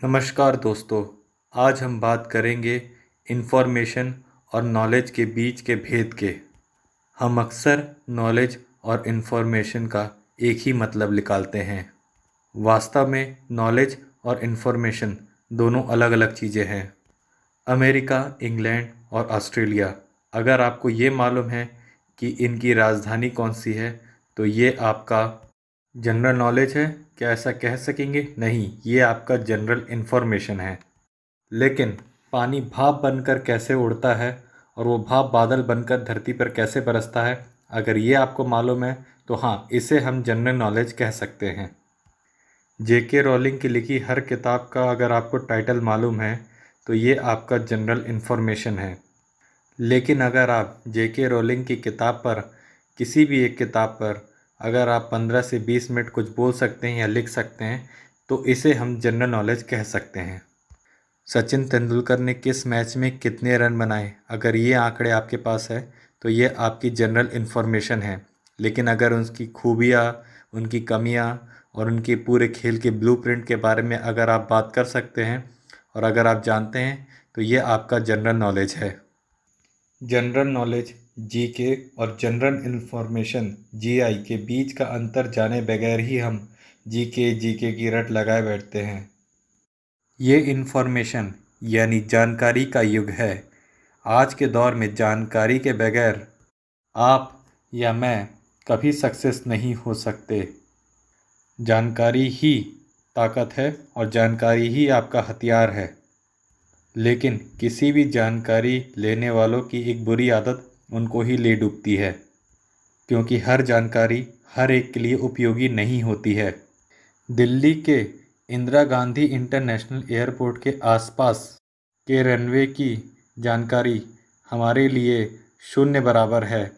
नमस्कार दोस्तों। आज हम बात करेंगे इन्फॉर्मेशन और नॉलेज के बीच के भेद के। हम अक्सर नॉलेज और इन्फॉर्मेशन का एक ही मतलब निकालते हैं। वास्तव में नॉलेज और इन्फॉर्मेशन दोनों अलग अलग चीज़ें हैं। अमेरिका, इंग्लैंड और ऑस्ट्रेलिया, अगर आपको ये मालूम है कि इनकी राजधानी कौन सी है तो ये आपका जनरल नॉलेज है। क्या ऐसा कह सकेंगे? नहीं, ये आपका जनरल इन्फॉर्मेशन है। लेकिन पानी भाप बनकर कैसे उड़ता है और वो भाप बादल बनकर धरती पर कैसे बरसता है, अगर ये आपको मालूम है तो हाँ, इसे हम जनरल नॉलेज कह सकते हैं। जेके रोलिंग की लिखी हर किताब का अगर आपको टाइटल मालूम है तो ये आपका जनरल इन्फॉर्मेशन है। लेकिन अगर आप जेके रोलिंग की किताब पर, किसी भी एक किताब पर अगर आप 15 से 20 मिनट कुछ बोल सकते हैं या लिख सकते हैं तो इसे हम जनरल नॉलेज कह सकते हैं। सचिन तेंदुलकर ने किस मैच में कितने रन बनाए, अगर ये आंकड़े आपके पास है तो ये आपकी जनरल इन्फॉर्मेशन है। लेकिन अगर उसकी खूबियाँ, उनकी कमियाँ और उनके पूरे खेल के ब्लूप्रिंट के बारे में अगर आप बात कर सकते हैं और अगर आप जानते हैं तो ये आपका जनरल नॉलेज है। जनरल नॉलेज जीके और जनरल इन्फॉर्मेशन जीआई के बीच का अंतर जाने बगैर ही हम जीके की रट लगाए बैठते हैं। ये इन्फॉर्मेशन यानी जानकारी का युग है। आज के दौर में जानकारी के बगैर आप या मैं कभी सक्सेस नहीं हो सकते। जानकारी ही ताकत है और जानकारी ही आपका हथियार है। लेकिन किसी भी जानकारी लेने वालों की एक बुरी आदत उनको ही ले डूबती है, क्योंकि हर जानकारी हर एक के लिए उपयोगी नहीं होती है। दिल्ली के इंदिरा गांधी इंटरनेशनल एयरपोर्ट के आसपास के रनवे की जानकारी हमारे लिए शून्य बराबर है,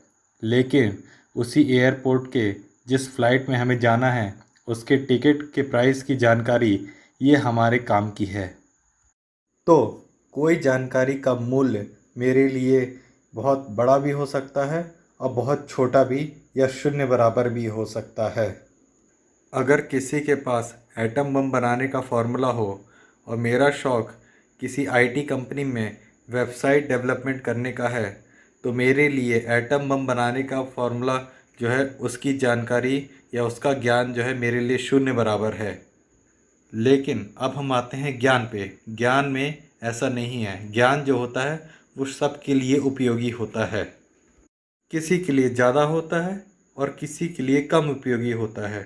लेकिन उसी एयरपोर्ट के जिस फ़्लाइट में हमें जाना है उसके टिकट के प्राइस की जानकारी ये हमारे काम की है। तो कोई जानकारी का मूल्य मेरे लिए बहुत बड़ा भी हो सकता है और बहुत छोटा भी या शून्य बराबर भी हो सकता है। अगर किसी के पास एटम बम बनाने का फॉर्मूला हो और मेरा शौक़ किसी आईटी कंपनी में वेबसाइट डेवलपमेंट करने का है तो मेरे लिए एटम बम बनाने का फॉर्मूला जो है उसकी जानकारी या उसका ज्ञान जो है मेरे लिए शून्य बराबर है। लेकिन अब हम आते हैं ज्ञान पे। ज्ञान में ऐसा नहीं है। ज्ञान जो होता है वो सबके लिए उपयोगी होता है। किसी के लिए ज़्यादा होता है और किसी के लिए कम उपयोगी होता है।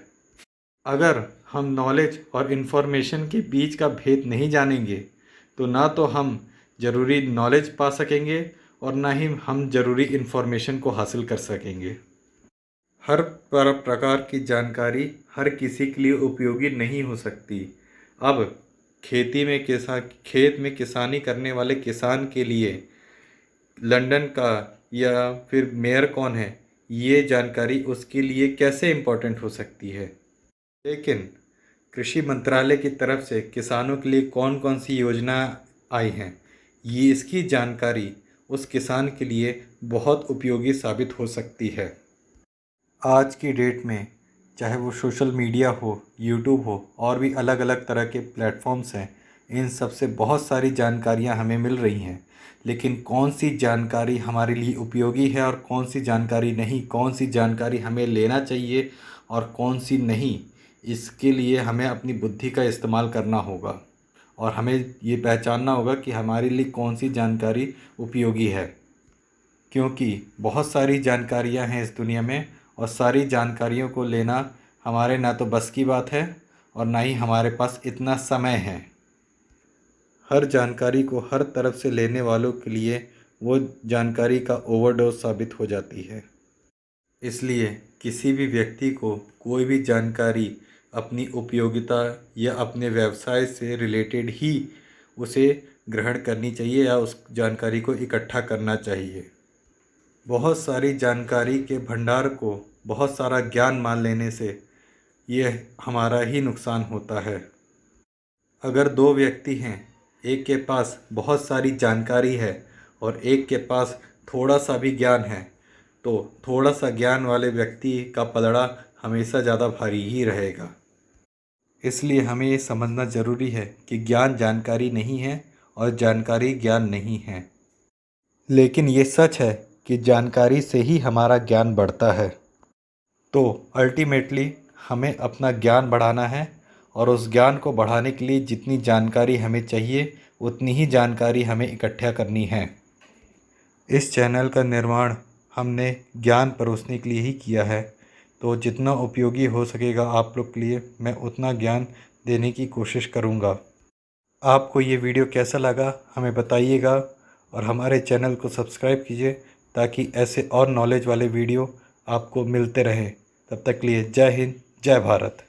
अगर हम नॉलेज और इन्फॉर्मेशन के बीच का भेद नहीं जानेंगे तो ना तो हम ज़रूरी नॉलेज पा सकेंगे और ना ही हम ज़रूरी इन्फॉर्मेशन को हासिल कर सकेंगे। हर प्रकार की जानकारी हर किसी के लिए उपयोगी नहीं हो सकती। अब खेत में किसानी करने वाले किसान के लिए लंदन का या फिर मेयर कौन है ये जानकारी उसके लिए कैसे इम्पोर्टेंट हो सकती है। लेकिन कृषि मंत्रालय की तरफ से किसानों के लिए कौन कौन सी योजना आई हैं, ये इसकी जानकारी उस किसान के लिए बहुत उपयोगी साबित हो सकती है। आज की डेट में चाहे वो सोशल मीडिया हो, यूट्यूब हो और भी अलग अलग तरह के प्लेटफॉर्म्स हैं, इन सब से बहुत सारी जानकारियां हमें मिल रही हैं। लेकिन कौन सी जानकारी हमारे लिए उपयोगी है और कौन सी जानकारी नहीं, कौन सी जानकारी हमें लेना चाहिए और कौन सी नहीं, इसके लिए हमें अपनी बुद्धि का इस्तेमाल करना होगा और हमें ये पहचानना होगा कि हमारे लिए कौन सी जानकारी उपयोगी है। क्योंकि बहुत सारी जानकारियां हैं इस दुनिया में और सारी जानकारियों को लेना हमारे ना तो बस की बात है और ना ही हमारे पास इतना समय है। हर जानकारी को हर तरफ से लेने वालों के लिए वो जानकारी का ओवरडोज साबित हो जाती है। इसलिए किसी भी व्यक्ति को कोई भी जानकारी अपनी उपयोगिता या अपने व्यवसाय से रिलेटेड ही उसे ग्रहण करनी चाहिए या उस जानकारी को इकट्ठा करना चाहिए। बहुत सारी जानकारी के भंडार को बहुत सारा ज्ञान मान लेने से यह हमारा ही नुकसान होता है। अगर दो व्यक्ति हैं, एक के पास बहुत सारी जानकारी है और एक के पास थोड़ा सा भी ज्ञान है, तो थोड़ा सा ज्ञान वाले व्यक्ति का पलड़ा हमेशा ज़्यादा भारी ही रहेगा। इसलिए हमें ये समझना ज़रूरी है कि ज्ञान जानकारी नहीं है और जानकारी ज्ञान नहीं है। लेकिन ये सच है कि जानकारी से ही हमारा ज्ञान बढ़ता है। तो अल्टीमेटली हमें अपना ज्ञान बढ़ाना है और उस ज्ञान को बढ़ाने के लिए जितनी जानकारी हमें चाहिए उतनी ही जानकारी हमें इकट्ठा करनी है। इस चैनल का निर्माण हमने ज्ञान परोसने के लिए ही किया है, तो जितना उपयोगी हो सकेगा आप लोग के लिए मैं उतना ज्ञान देने की कोशिश करूँगा। आपको ये वीडियो कैसा लगा हमें बताइएगा और हमारे चैनल को सब्सक्राइब कीजिए ताकि ऐसे और नॉलेज वाले वीडियो आपको मिलते रहें। तब तक के लिए जय हिंद, जय भारत।